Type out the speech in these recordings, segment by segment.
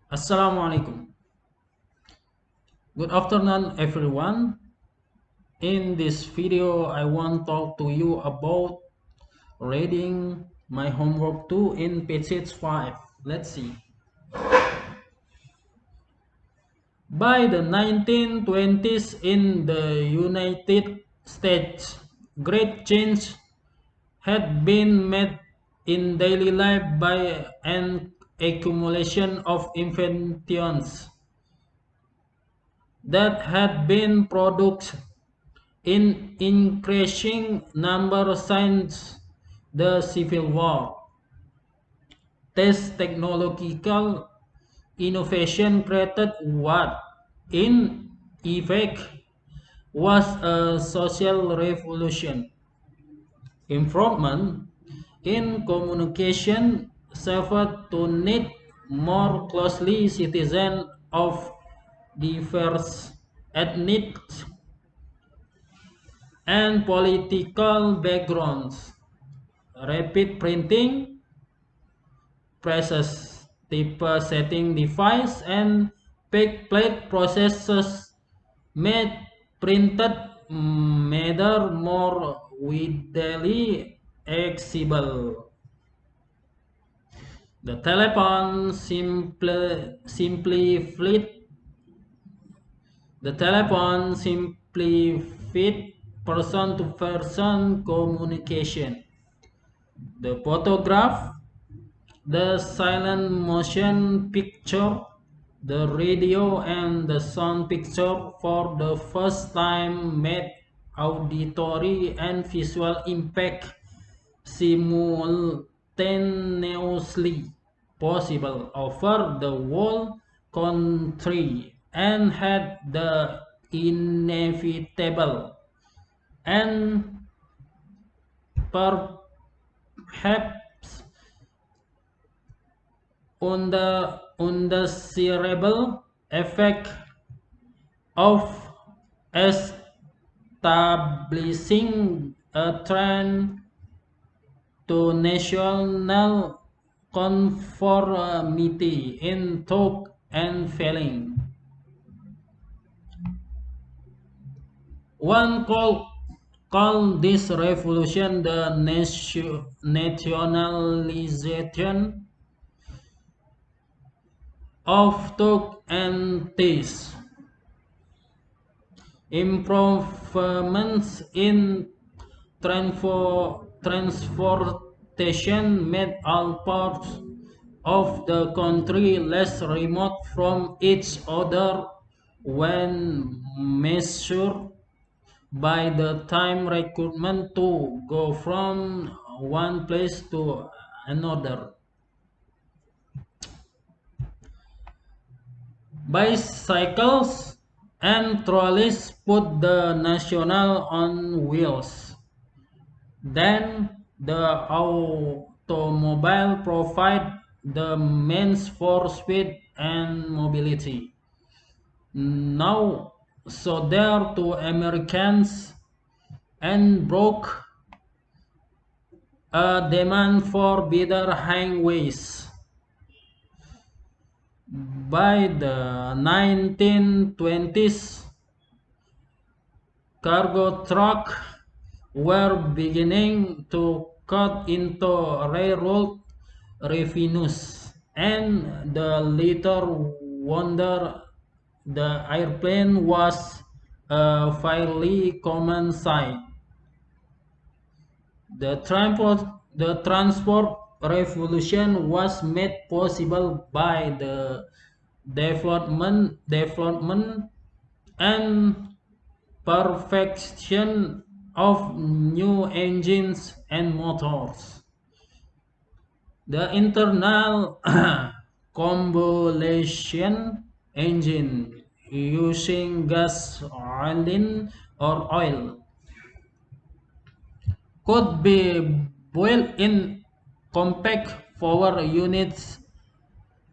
Assalamualaikum. Good afternoon, everyone. In this video, I want to talk to you about reading my homework 2 in page 5. Let's see. By the 1920s in the United States, great change had been made in daily life by an accumulation of inventions that had been produced in increasing number since the Civil War. This technological innovation created what, in effect, was a social revolution. Improvement in communication served to knit more closely citizens of diverse ethnic and political backgrounds. Rapid printing presses, typesetting device, and backplate processes made printed matter more widely accessible. The telephone simplified person-to-person communication. The photograph, the silent motion picture, the radio and the sound picture for the first time made auditory and visual impact simultaneously possible over the whole country and had the inevitable and perhaps undesirable effect of establishing a trend to national conformity in thought and feeling. One call this revolution the nationalization of thought and taste. Improvements in transportation made all parts of the country less remote from each other when measured by the time requirement to go from one place to another. Bicycles and trolleys put the national on wheels. Then the automobile provide the means for speed and mobility. Now, so there to Americans and broke a demand for better highways. By the 1920s, cargo trucks were beginning to cut into railroad revenues, and the later wonder the airplane was a fairly common sight. The transport revolution was made possible by the development and perfection of new engines and motors. The internal combustion engine using gasoline or oil could be built in compact power units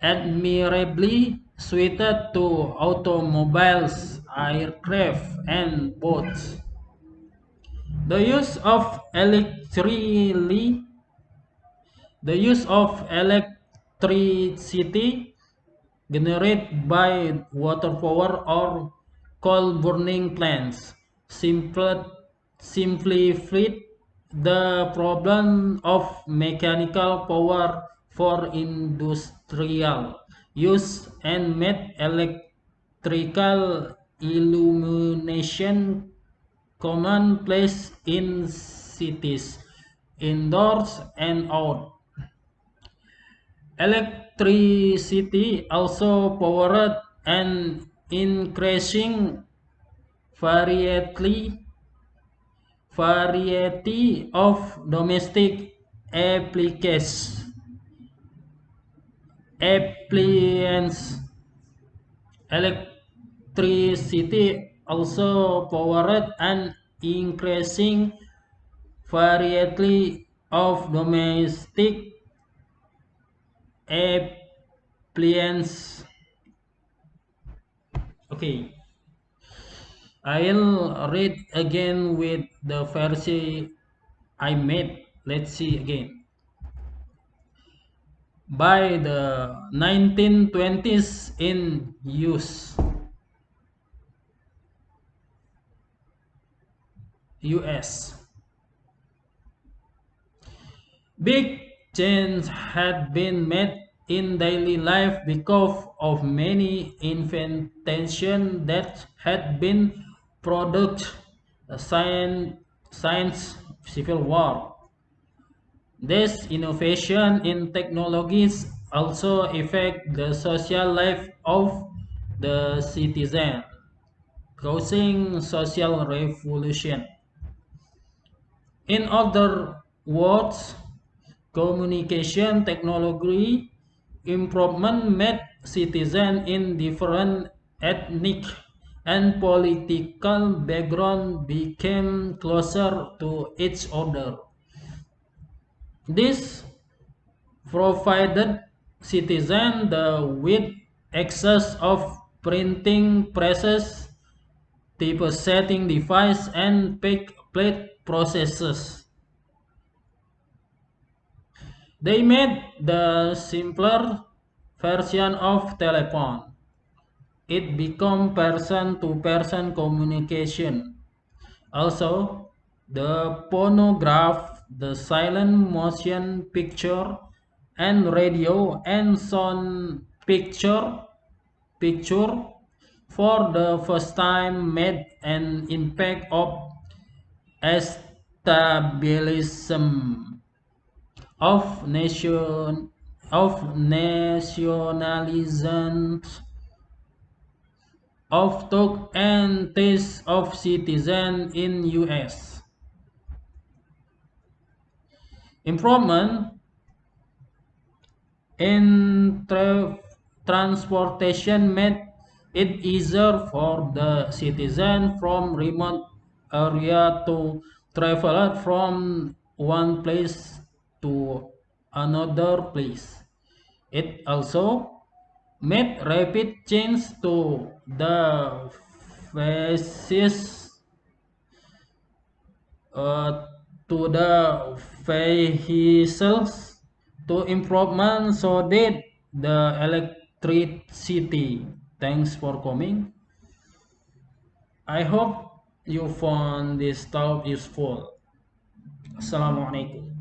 admirably suited to automobiles, aircraft, and boats. The use of the use of electricity generated by water power or coal burning plants. Simple, simplified the problem of mechanical power for industrial use and made electrical illumination commonplace in cities, indoors and out. Electricity also powered an increasing variety of domestic applications. Appliance electricity also powered an increasing variety of domestic appliances. Okay, I'll read again with the version I made. Let's see again. By the 1920s in US. Big changes had been made in daily life because of many inventions that had been produced since Civil War. This innovation in technologies also affect the social life of the citizen, causing social revolution. In other words, communication technology improvement made citizens in different ethnic and political background became closer to each other. This provided citizens with access of printing presses, typesetting device, and plate processes. They made the simpler version of telephone. It became person-to-person communication. Also, the phonograph, the silent motion picture, and radio and sound picture for the first time made an impact of establishment of nationalism of thought and taste of citizens in US. Improvement in transportation made it easier for the citizen from remote area to travel from one place to another place. It also made rapid change to the faces uh, to the vehicles to improvement so that the electricity. Thanks for coming. I hope you found this talk useful. Assalamualaikum.